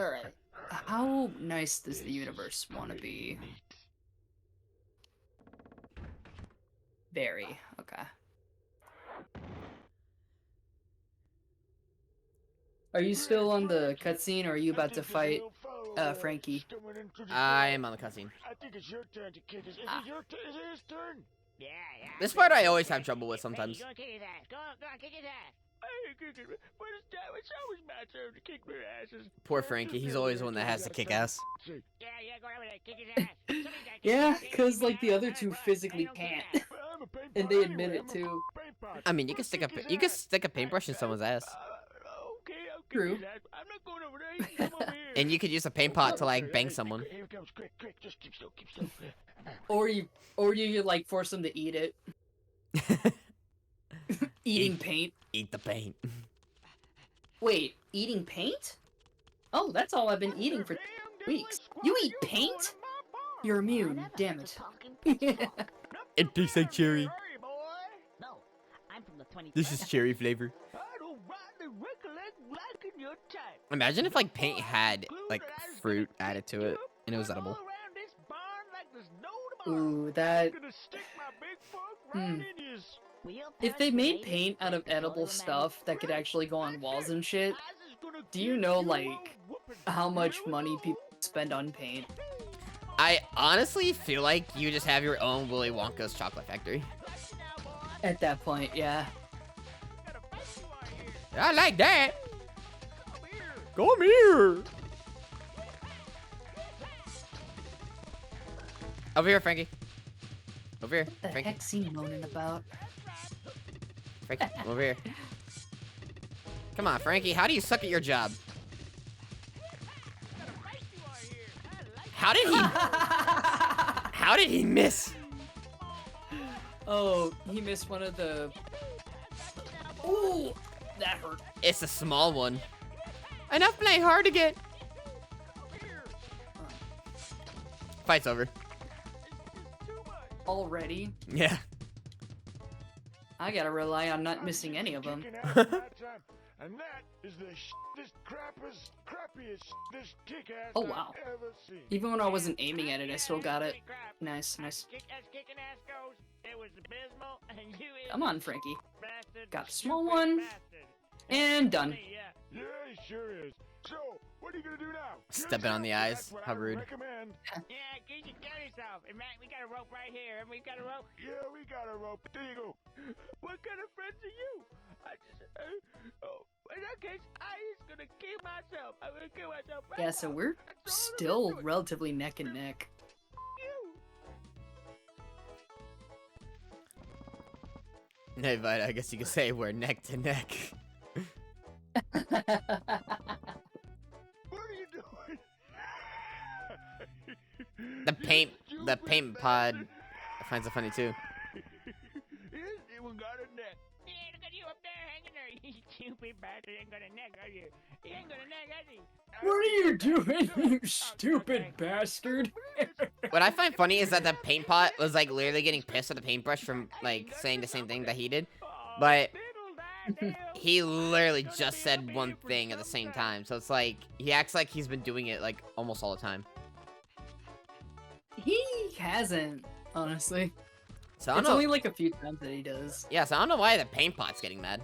Alright. How nice does the universe want to be? Very. Okay. Are you still on the cutscene, or are you about to fight Frankie? I am on the cutscene. I think it's your turn to kick his. Is it your turn? Is it his turn? Yeah. This part I always have trouble with sometimes. Go kick his ass. Go on, kick his ass. I ain't kicking it, but it's always my turn to kick their asses. Poor Frankie, he's always the one that has to kick ass. Yeah, go over there, kick his ass. Yeah, because like the other two physically can't, and they admit it too. I mean, you can stick a paintbrush in someone's ass, Okay, I'll kick True. his ass. I'm not going over there. You come over here. and you could use a paint pot to like bang someone. Here it comes, quick, just keep still. Or you like force them to eat it. Eating paint. Eat the paint. Wait, eating paint? Oh, that's all I've been eating for weeks. You eat paint? You're immune. Damn it. It tastes like cherry. No, I'm from the 20th. This is cherry flavor. I don't rightly recollect liking your type. Imagine if like paint had like fruit added to it and it was edible. Ooh, that. Gonna stick my big fork right in his. If they made paint out of edible stuff that could actually go on walls and shit, do you know, like, how much money people spend on paint? I honestly feel like you just have your own Willy Wonka's chocolate factory. At that point, yeah. I like that. Come here. Over here, Frankie. Over here, What the Frankie. heck's he moaning about? Frankie, over here. Come on, Frankie. How do you suck at your job? How did he? How did he miss? Oh, he missed one of the... Ooh, that hurt. It's a small one. Enough playing hard to get. Fight's over. Already? Yeah. I gotta rely on not missing any of them. And that is the crappiest this kick-ass Oh, wow. I've ever seen. Even when I wasn't aiming at it, I still got it. Nice, nice. Kicking ass goes. It was abysmal, and you Come on, Frankie. bastard. Got a small Stupid one. bastard. And done. Yeah, he sure is. So, what are you gonna do now? Stepping on the eyes. That's what How I rude. recommend. Yeah, you should kill yourself. And Matt, we got a rope right here. We got a rope. Yeah, we got a rope. There you go. What kind of friends are you? I just, in that case, I just gonna kill myself. I'm gonna kill myself. Right Yeah, so now. we're That's all I'm still doing. relatively neck and neck. You. Hey, but I guess you could say we're neck to neck. What are you doing? The paint pod finds it funny too. This even got a neck. Yeah, look at you up there hanging there. You stupid bastard. Ain't gonna neck, are you? He ain't gonna neck, has he? What are you doing, you stupid bastard? What I find funny is that the paint pot was like literally getting pissed at the paintbrush from like saying the same thing that he did, but he literally just said one thing at the same time. So it's like he acts like he's been doing it like almost all the time. He hasn't, honestly. So I don't It's know. only like a few times that he does. Yeah, so I don't know why the paint pot's getting mad.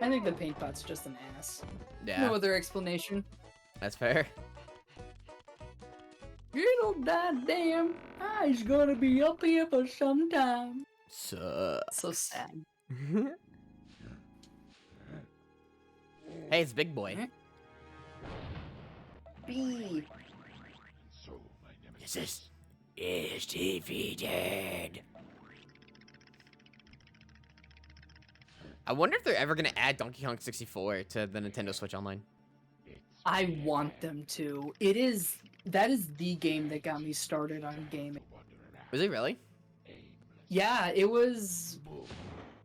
I think the paint pot's just an ass. Yeah, No other explanation. that's fair. Little goddamn, I's gonna be up here for some time. Sucks. So sad. Hey, it's Big Boy. B. So, my name This is defeated. I wonder if they're ever gonna add Donkey Kong 64 to the Nintendo Switch Online. I want them to. That is the game that got me started on gaming. Was it really? Yeah, it was...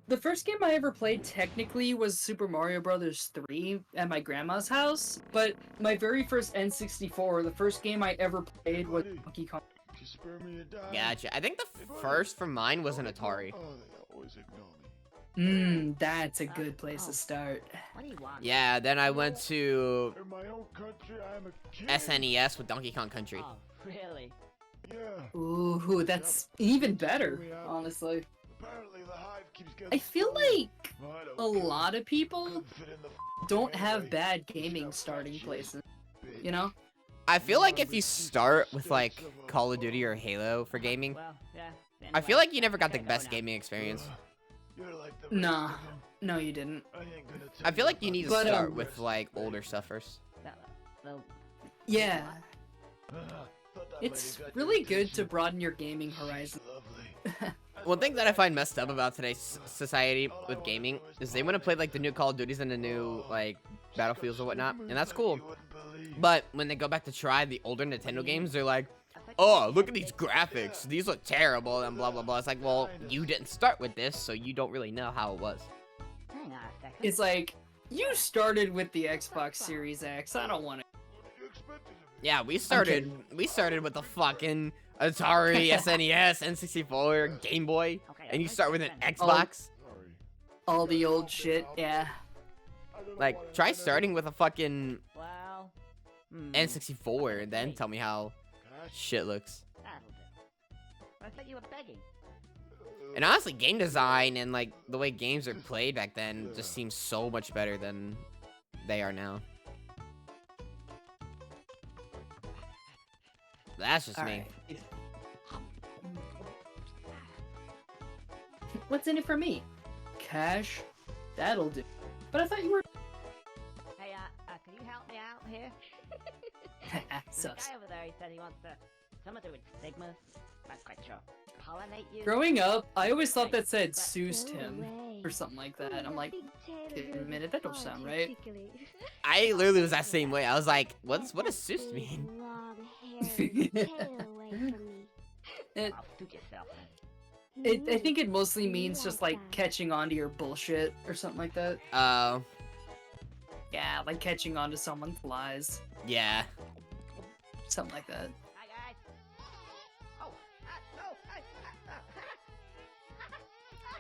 The first game I ever played technically was Super Mario Bros. 3 at my grandma's house, but my very first N64, the first game I ever played was Donkey Kong. Just spare me a dime. Gotcha. I think the first for mine was an Atari. Oh, they always ignore me. That's a good place to start. What do you want? Yeah, then I went to In my own country, I'm a king. SNES with Donkey Kong Country. Oh, really? Yeah. Ooh, that's even better, honestly. Apparently the hive keeps getting I feel stolen. like I a don't care. lot of people Couldn't fit in the don't have anyway. bad gaming starting places, you know? I feel like if you start with like Call of Duty or Halo for gaming, Well, yeah. I feel anyway, like you never got the okay, go best now. gaming experience. You're like the Nah, rest of them. no, you didn't. I ain't gonna I tell feel like you need to But, start with like older stuff first. Well, Yeah, Thought that it's might have got really your good to attention. broaden your gaming horizon. Lovely. One thing that I find messed up about today's society with gaming is they want to play like the new Call of Duties and the new like Battlefields or whatnot, and that's cool. But when they go back to try the older Nintendo games, they're like, oh, look at these graphics. These look terrible and blah, blah, blah. It's like, well, you didn't start with this, so you don't really know how it was. hang on a second. It's like, you started with the Xbox Series X, I don't want to. Yeah, we started with the fucking Atari, SNES, N64, Game Boy, Okay, and you let's start with an spend- Xbox. All the old shit, yeah. Like, try starting with a fucking Well, N64 and then tell me how shit looks. that'll do. I thought you were begging. And honestly, game design and like the way games are played back then just seems so much better than they are now. That's just me. Alright. What's in it for me? Cash? That'll do. But I thought you were. Hey, can you help me out here? There's a Sus. guy over there, he said he wants to... Something to do with Sigma? Not quite sure. Pollinate you? Growing up, I always thought that said Seuss Tim or something like that. I'm like, wait a minute, that don't sound right. I literally was that same way. I was like, what does Seuss mean? It, Oh, suit yourself. I think it mostly means just like catching on to your bullshit or something like that. Oh, Yeah, like catching on to someone's lies. yeah. Something like that. Hi, guys. Oh, no.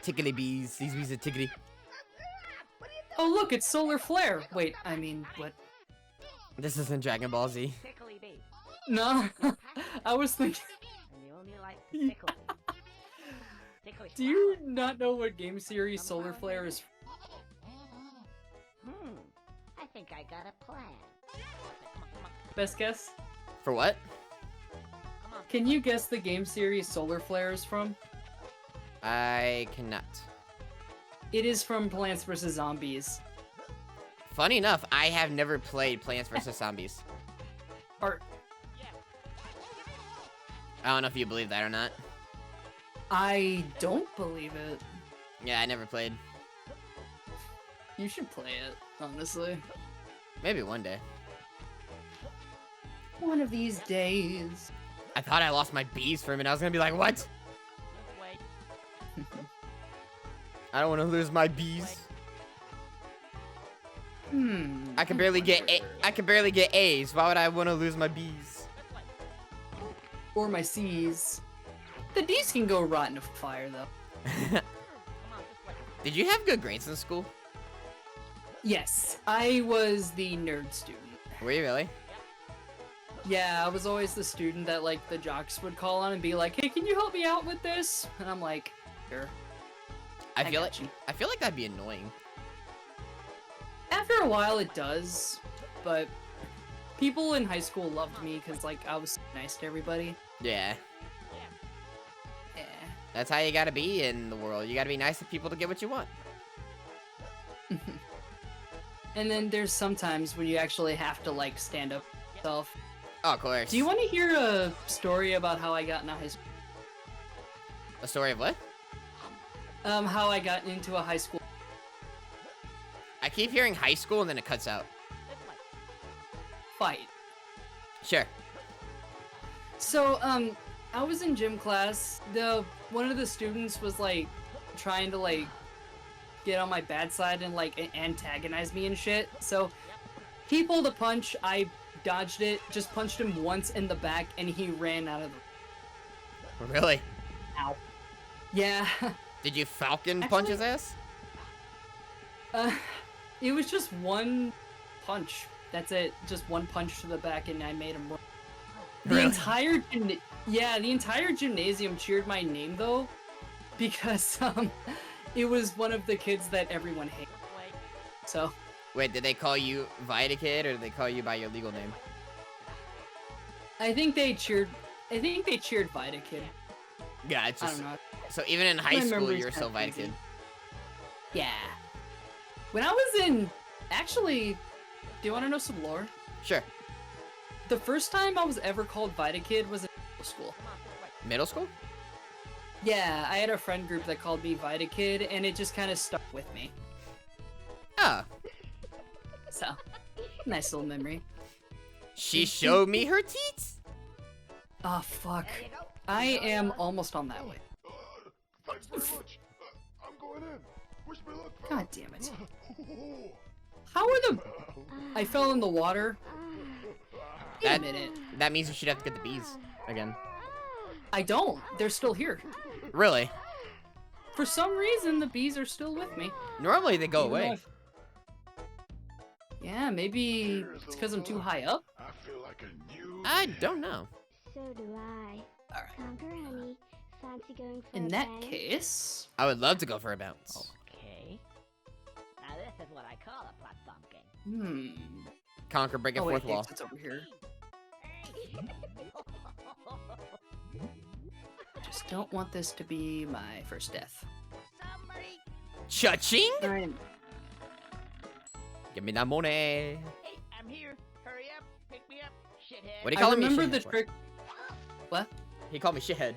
Tickly bees. These bees are tickly. Oh look, it's solar flare! Wait, I mean, what? This isn't Dragon Ball Z. Tickly bee. No, I was thinking, And you only like to tickle me. Tickly do you flower. not know what game series solar flare is? I think I got a plan. Come on. Best guess? For what? Come on. Can you guess the game series solar flare is from? I cannot. It is from Plants vs. Zombies. Funny enough, I have never played Plants vs. Zombies. Or, I don't know if you believe that or not. I don't believe it. Yeah, I never played. You should play it, honestly. Maybe one day. One of these days. I thought I lost my bees for a minute. I was gonna be like, what? Just wait. I don't want to lose my bees. I can barely get I can barely get A's. Why would I want to lose my B's? Or my C's. The D's can go rot in a fire, though. Come on, just wait. Did you have good grades in school? Yes, I was the nerd student. Were you really? Yeah, I was always the student that, like, the jocks would call on and be like, hey, can you help me out with this? And I'm like, sure. I feel like got you. I feel like that'd be annoying. After a while, it does, but people in high school loved me because, like, I was nice to everybody. Yeah. Yeah. That's how you gotta be in the world. You gotta be nice to people to get what you want. And then there's sometimes when you actually have to, like, stand up for yourself. Oh, of course. Do you want to hear a story about how I got into high school? A story of what? How I got into a high school. I keep hearing high school and then it cuts out. Fight. Sure. So, I was in gym class. One of the students was, like, trying to, like, get on my bad side and, like, antagonize me and shit. So, he pulled a punch, I dodged it, just punched him once in the back, and he ran out of the... Really? Ow. Yeah. Did you Falcon punch his ass? It was just one punch. That's it. Just one punch to the back, and I made him run. The Really? the entire gymnasium cheered my name though, because it was one of the kids that everyone hated. So Wait, did they call you Wajdakid or did they call you by your legal name? I think they cheered Wajdakid. Yeah, it's I just don't know. so even in high My school memory's you're still kinda Wajdakid. fuzzy. Yeah. When I was in, actually, do you want to know some lore? Sure. The first time I was ever called Wajdakid was in middle school. Middle school? Yeah, I had a friend group that called me Wajdakid, and it just kind of stuck with me. Oh. So, nice little memory. She showed me her teats. Oh, fuck. I am almost on that way. Thanks very much. I'm going in. Wish me luck. God damn it. How are the... I fell in the water. Wait a minute. That means you should have to get the bees again. I don't. They're still here. Really? For some reason, the bees are still with me. Normally they go Even though away. I've- Yeah, maybe it's because I'm too high up? I feel like a new I don't know. So do I. Alright. Conker, honey. Fancy going for In a that bounce? case... I would love to go for a bounce. Okay. Now this is what I call a platform game. Conker, break a Oh, wait, fourth wall. it's over here. Just don't want this to be my first death. Somebody, Cha-ching! Alright. Give me that money. hey, I'm here. Hurry up, pick me up, shithead. What do you I call me? remember shithead the for? trick... What? He called me shithead.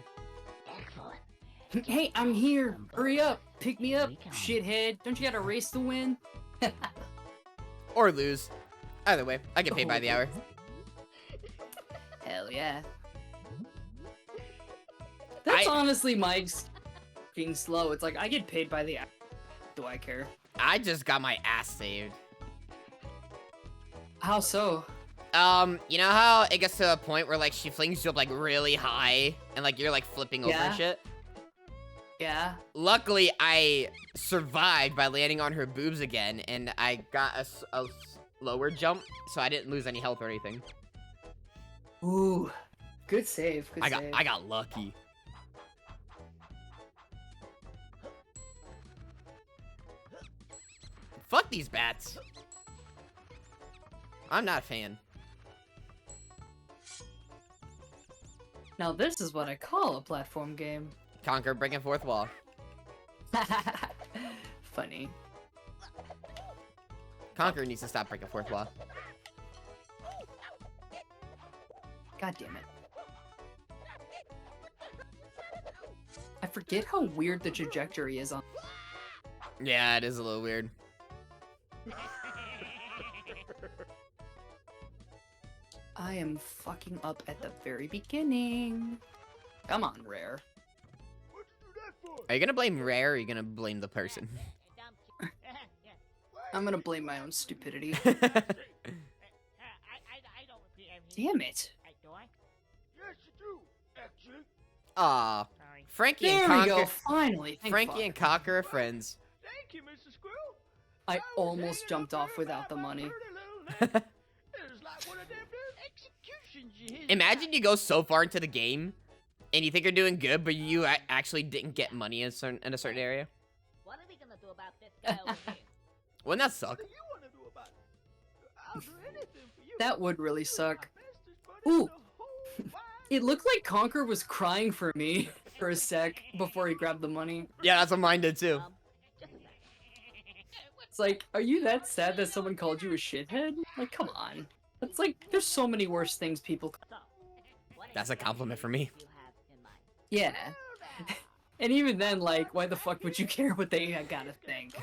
Excellent. Hey, I'm here. Hurry up. Pick me up, shithead. Don't you got a race to win? Or lose. Either way, I get paid by the hour. Hell yeah. That's honestly my fucking slow. It's like, I get paid by the hour. Do I care? I just got my ass saved. How so? You know how it gets to a point where like she flings you up like really high and like you're like flipping over and Yeah. shit? Yeah. Luckily, I survived by landing on her boobs again, and I got a lower jump, so I didn't lose any health or anything. Ooh. Good save. Good save. I got lucky. Fuck these bats. I'm not a fan. Now this is what I call a platform game. Conker, breaking fourth wall. Funny. Conker needs to stop breaking fourth wall. God damn it. I forget how weird the trajectory is on. Yeah, it is a little weird. I am fucking up at the very beginning. Come on, Rare. What'd you do that for? Are you gonna blame Rare or are you gonna blame the person? I'm gonna blame my own stupidity. I don't. Damn it. Do I? Yes, you do. Actually, Aw, Sorry. Frankie There and we go, Conker. finally. Thank Frankie fuck. and Conker are friends. Thank you, Mr. Squirrel. I almost jumped off without the money. It was like one of them executions you hit. Imagine you go so far into the game, and you think you're doing good, but you actually didn't get money in a certain area. What are we gonna do about this guy over here? Wouldn't that suck? What do you want to do about it? I'll do anything for you. That would really You're suck. my bestest buddy in Ooh. the whole wide It looked like Conker was crying for me for a sec before he grabbed the money. Yeah, that's what mine did too. Just a second. It's like, are you that sad that someone called you a shithead? Like, come on. It's like, there's so many worse things people... So, what That's a compliment for me. you have in mind? Yeah. And even then, like, why the fuck would you care what they gotta think?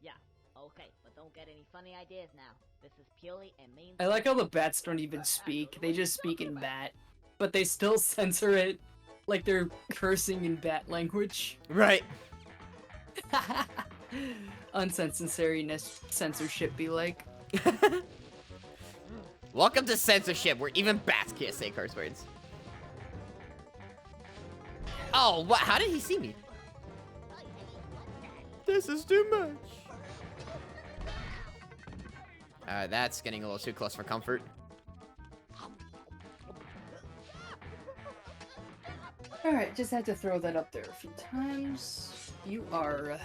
Yeah, okay, but don't get any funny ideas now. This is purely a means. I like how the bats don't even speak. They just speak in bat. But they still censor it like they're cursing in bat language. Right. Unnecessariness censorship be like. Welcome to censorship, where even bats can't say curse words. Oh, what? How did he see me? This is too much. That's getting a little too close for comfort. Alright, just had to throw that up there a few times. You are...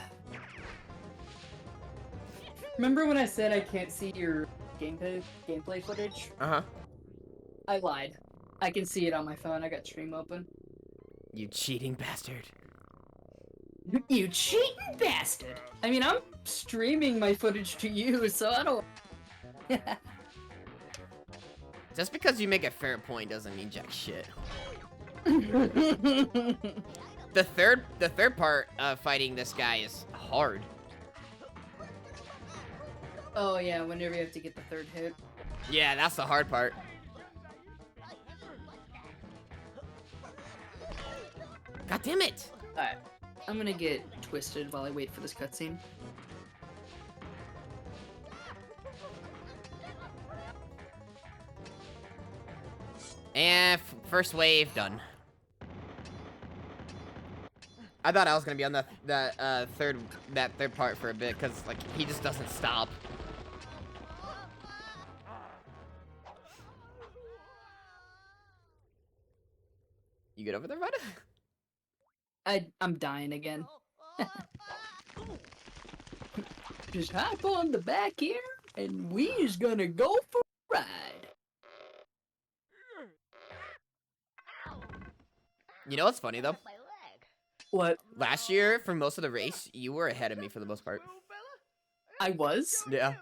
Remember when I said I can't see your gameplay footage? Uh-huh. I lied. I can see it on my phone. I got stream open. You cheating bastard. You cheating bastard! I mean, I'm streaming my footage to you, so I don't... Just because you make a fair point doesn't mean jack shit. The third part of fighting this guy is hard. Oh yeah, whenever you have to get the third hit. Yeah, that's the hard part. God damn it! Alright, I'm gonna get twisted while I wait for this cutscene. And first wave done. I thought I was gonna be on that third part for a bit, cause like he just doesn't stop. You good over there, Wajda? I'm dying again. Just hop on the back here, and we's gonna go for a ride. You know what's funny though? What? Last year, for most of the race, you were ahead of me for the most part. I was? Yeah.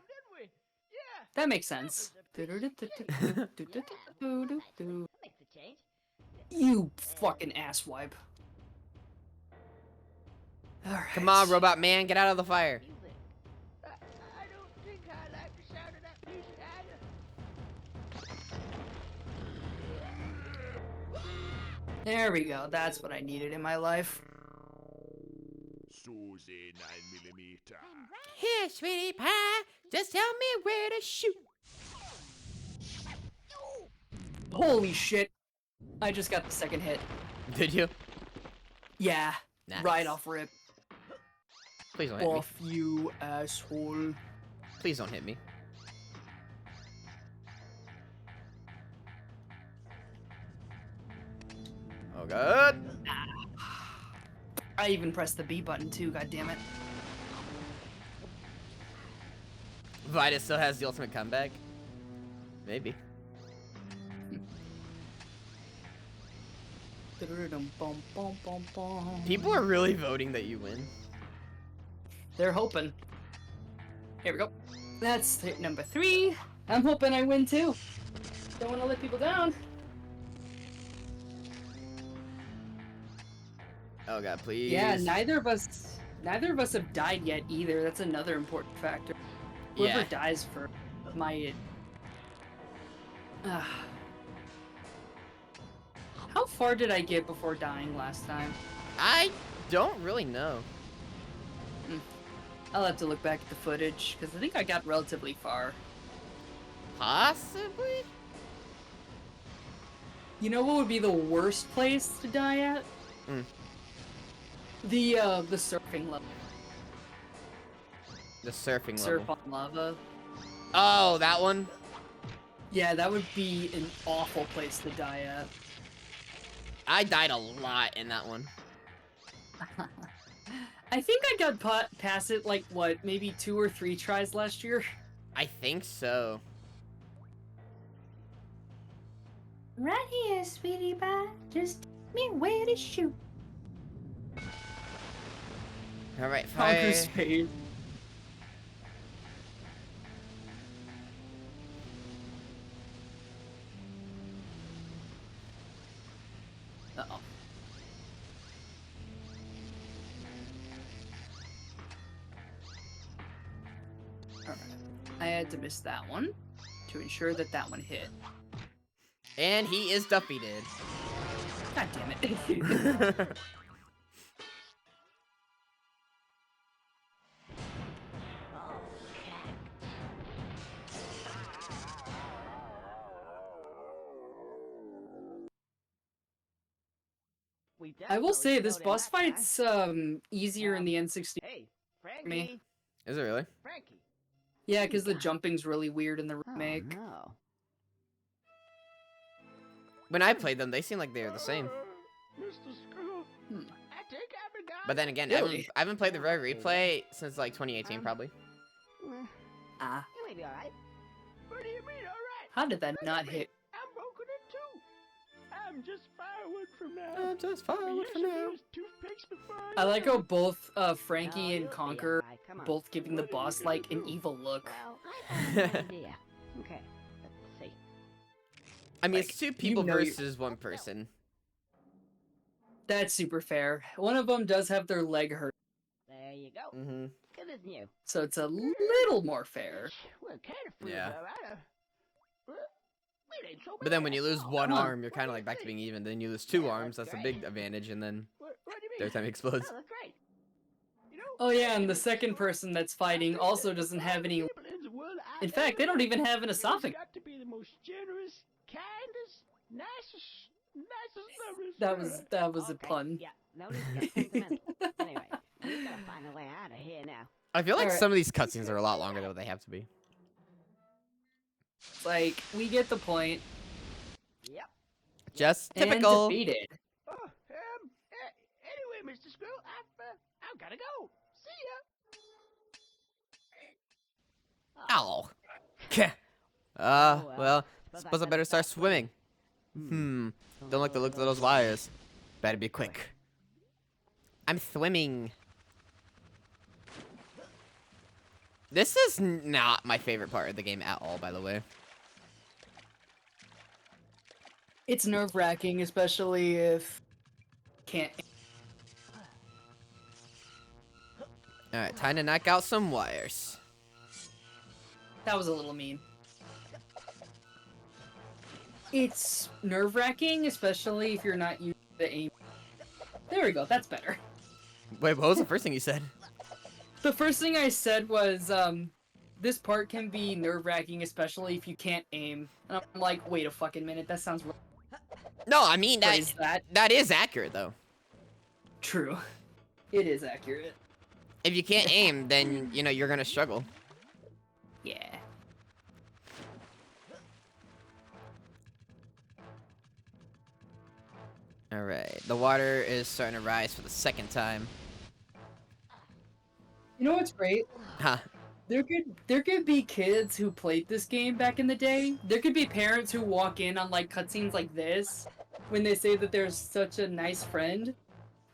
That makes sense. You fucking asswipe. Alright. Come on, robot man, get out of the fire. I don't think I like the sound of that music either. There we go. That's what I needed in my life. Susie 9mm. Here, sweetie pie, just tell me where to shoot. Holy shit. I just got the second hit. Did you? Yeah. Nice. Right off rip. Please don't hit me. Off you asshole. Please don't hit me. Oh god. I even pressed the B button too, god damn it. Wajda still has the ultimate comeback? Maybe. People are really voting that you win. They're hoping. Here we go. That's hit number 3. I'm hoping I win too. Don't want to let people down. Oh god, please. Yeah, neither of us have died yet either. That's another important factor. Whoever Yeah. dies for my How far did I get before dying last time? I don't really know. I'll have to look back at the footage, because I think I got relatively far. Possibly? You know what would be the worst place to die at? The surfing level. The surfing Surf level. on lava. Oh, that one? Yeah, that would be an awful place to die at. I died a lot in that one. I think I got past it, like, what, maybe 2 or 3 tries last year? I think so. Right here, sweetie pie. Just tell me where to shoot. Alright, Conker's fire. face. Uh-oh. Alright. I had to miss that one to ensure that that one hit. And he is defeated. God damn it. I will say, this boss fight's, easier in the N60. Hey, Frankie. Is it really? Frankie. Yeah, because the jumping's really weird in the remake. Oh, no. When I played them, they seemed like they were the same. Mr. Squirrel. I think I forgot. But then again, Really? I haven't played the Rare Replay since like 2018, probably. Ah, You may be alright. What do you mean, all right? how did that not hit? I'm broken in two. I'm just firewood from now. Just I follow it used for to now. use toothpicks before I like how both Oh, Frankie and you'll be Conker alright. Come on. both giving the boss like an evil look. Well, I have an idea. Okay, let's see. I mean, Like, it's two you people know you- versus one person. That's super fair. One of them does have their leg hurt, There you go. Mm-hmm. Good as new. so it's a little more fair. We're kind of fools, Yeah. alright. It ain't so But then bad when you after lose all. one Come on. arm, you're kind of like back to being even. Then you lose two arms, that's a big advantage, and then What do you mean? every time he explodes. Oh, that's great. You know, Oh yeah, and the second person that's fighting also doesn't have any. people in the world I In fact, they don't even have an You've esophagus. got to be the most generous, kindest, nicest, loveliest. That was a Okay, pun. Yeah, no need to get sentimental. Anyway, we gotta find a way out of here now. I feel like Alright. some of these cutscenes are a lot longer than what they have to be. Like we get the point. Yep. Just And typical. defeated. Oh, anyway, Mr. Squirrel, I've gotta go. See ya. Ow. Well, suppose I better start swimming. Don't like the look of those wires. Better be quick. I'm swimming. This is not my favorite part of the game at all, by the way. It's nerve-wracking, especially if can't. Alright, time to knock out some wires. That was a little mean. It's nerve-wracking, especially if you're not using the aim. There we go. That's better. Wait, what was the first thing you said? The first thing I said was, this part can be nerve-wracking, especially if you can't aim. And I'm like, wait a fucking minute, that sounds wrong. No, I mean, What is that? that is accurate, though. True. It is accurate. If you can't aim, then, you know, you're gonna struggle. Yeah. Alright, the water is starting to rise for the second time. You know what's great? Huh. There could be kids who played this game back in the day. There could be parents who walk in on like cutscenes like this when they say that there's such a nice friend,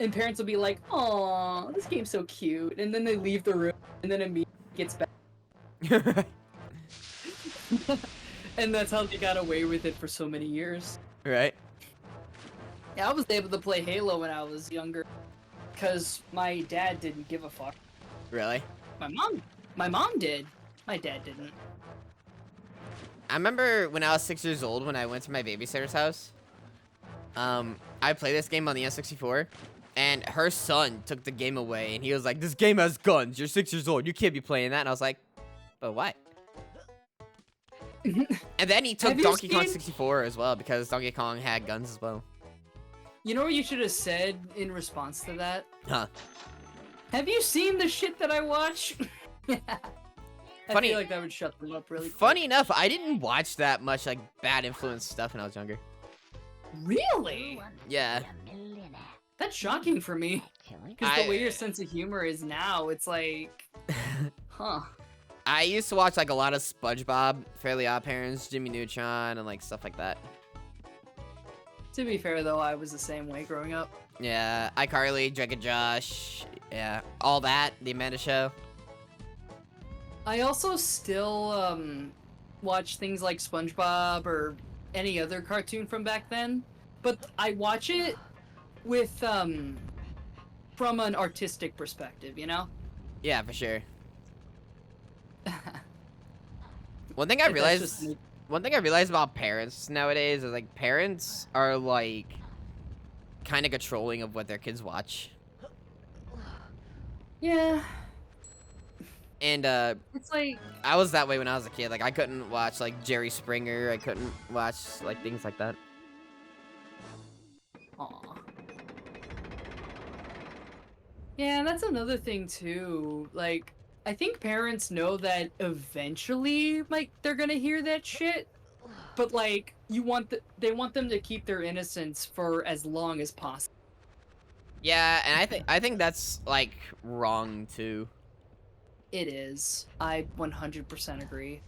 and parents will be like, "Aw, this game's so cute," and then they leave the room, and then immediately gets back, and that's how they got away with it for so many years. Right? Yeah, I was able to play Halo when I was younger, cause my dad didn't give a fuck. Really? My mom did. My dad didn't. I remember when I was 6 years old when I went to my babysitter's house. I played this game on the N64, and her son took the game away, and he was like, "This game has guns. You're 6 years old. You can't be playing that." And I was like, "But why?" And then he took Have you Donkey Kong seen- 64 as well, because Donkey Kong had guns as well. You know what you should have said in response to that? Huh. Have you seen the shit that I watch? I Funny- feel like that would shut them up really quick. Funny enough, I didn't watch that much, like, bad influence stuff when I was younger. Really? Yeah. That's shocking for me. Because the way your sense of humor is now, it's like... Huh. I used to watch, like, a lot of SpongeBob, Fairly Odd Parents, Jimmy Neutron, and, like, stuff like that. To be fair, though, I was the same way growing up. Yeah, iCarly, Drake and Josh, yeah, all that, The Amanda Show. I also still, watch things like SpongeBob or any other cartoon from back then. But I watch it with, from an artistic perspective, you know? Yeah, for sure. One thing I Like, that's realized, just me. one thing I realized about parents nowadays is, like, parents are, like, kind of controlling of what their kids watch. Yeah. And, It's like... I was that way when I was a kid. Like, I couldn't watch, like, Jerry Springer. I couldn't watch, like, things like that. Aw. Yeah, that's another thing too. Like, I think parents know that eventually, like, they're gonna hear that shit. But like, they want them to keep their innocence for as long as possible. Yeah, and I think that's like wrong too. It is. I 100% agree.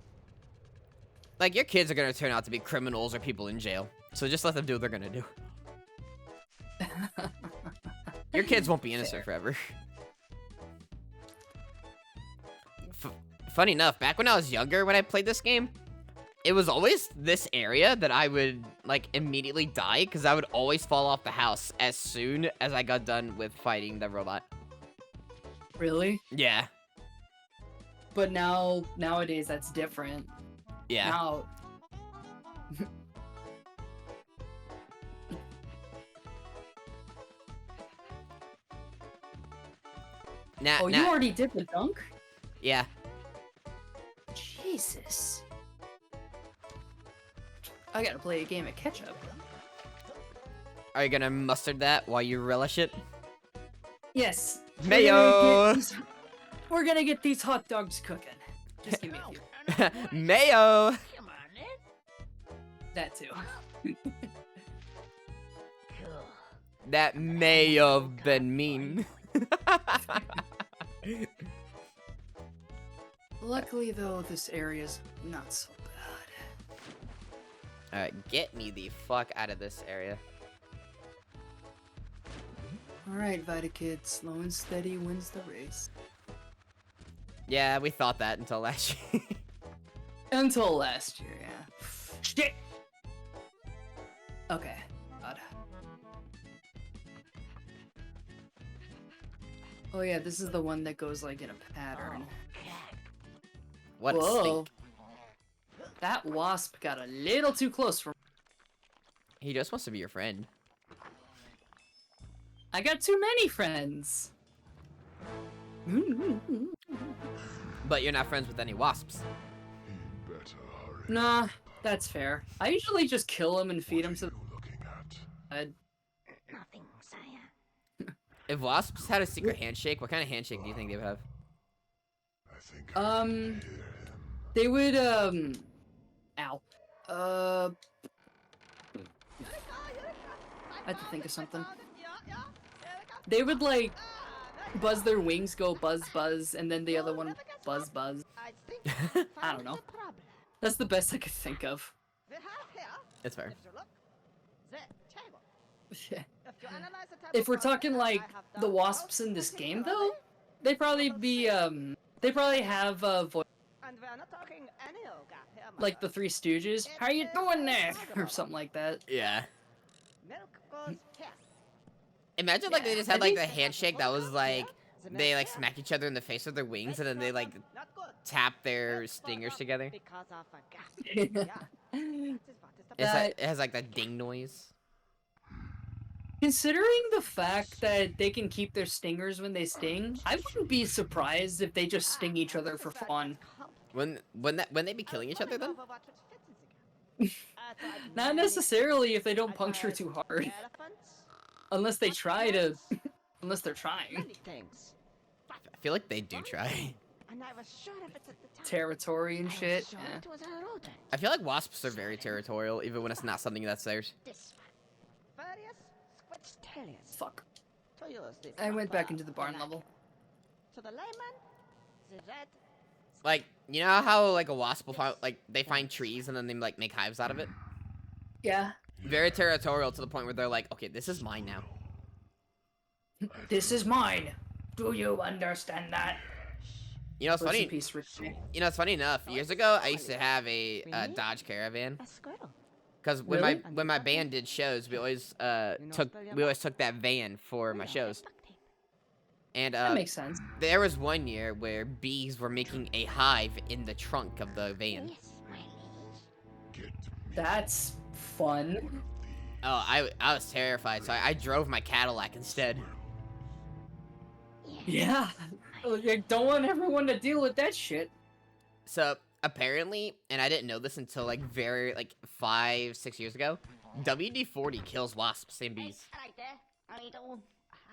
Like your kids are gonna turn out to be criminals or people in jail, so just let them do what they're gonna do. Your kids won't be innocent forever. Funny enough, back when I was younger, when I played this game, it was always this area that I would like immediately die because I would always fall off the house as soon as I got done with fighting the robot. Really? Yeah. But nowadays that's different. Yeah. Now. Oh, you already did the dunk? Yeah. Jesus. I gotta play a game of catch-up. Are you gonna mustard that while you relish it? Yes. Mayo! We're gonna get these hot dogs cooking. Just give me a few. Mayo! Come on, then. That too. That may have been mean. Luckily, though, this area's not so bad. Alright, get me the fuck out of this area. Alright, Wajdakid, slow and steady wins the race. Yeah, we thought that until last year. Until last year, yeah. Shit! Okay, God. Oh yeah, this is the one that goes like in a pattern. What a Whoa. stink. That wasp got a little too close for me. He just wants to be your friend. I got too many friends. But you're not friends with any wasps. He'd better hurry. Nah, that's fair. I usually just kill him and feed him What to are you looking at? the Nothing, sire. If wasps had a secret handshake, what kind of handshake do you think they would have? I think I can hear him. They would, ow. I have to think of something. They would, like, buzz their wings, go buzz buzz, and then the other one buzz buzz. I don't know. That's the best I could think of. It's fair. If we're talking, like, the wasps in this game, though, they probably be, they probably have, voice. Like the Three Stooges. How you doing there? Or something like that. Yeah. Imagine like they just had like the handshake that was like they like smack each other in the face with their wings and then they like tap their stingers together. It has like that ding noise. Considering the fact that they can keep their stingers when they sting, I wouldn't be surprised if they just sting each other for fun. When they be killing each other then? Not necessarily if they don't puncture too hard. Unless they try to... Unless they're trying. I feel like they do try. Territory and shit. Yeah. I feel like wasps are very territorial even when it's not something that's theirs. Fuck. I went back into the barn level. Like, you know how like a wasp will find, like they find trees and then they like make hives out of it? Yeah. Very territorial to the point where they're like, okay, this is mine now. This is mine. Do you understand that? You know, it's funny. Peace, Rich. You know, it's funny enough. Years ago, I used to have a Dodge Caravan. Because when Really? my band did shows, we always took that van for my shows. And That makes sense. there was one year where bees were making a hive in the trunk of the van. Get me That's fun. Oh, I was terrified, so I drove my Cadillac instead. Yeah. I don't want everyone to deal with that shit. So apparently, and I didn't know this until like 5-6 years ago, WD-40 kills wasps and bees.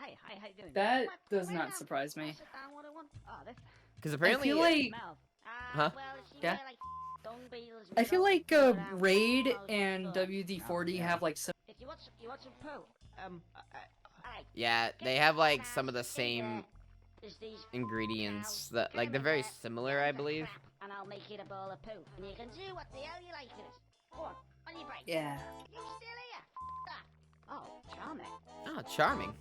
Hey, how you doing? That What? does Right not now. surprise me. Sit down, what I want. Oh, this. Because I apparently, feel like Mouth. Huh? Well, she Yeah. like dung beetles. I feel without like food out. Raid Knows what's and good. WD-40 have like some. If you want some poo, alright. yeah, they have like some of the same ingredients that like they're very similar, I believe. And I'll make it a bowl of poo, and you can do what the hell you like with it. Go on your break. Yeah. You still here? That. Oh, charming. Oh, charming.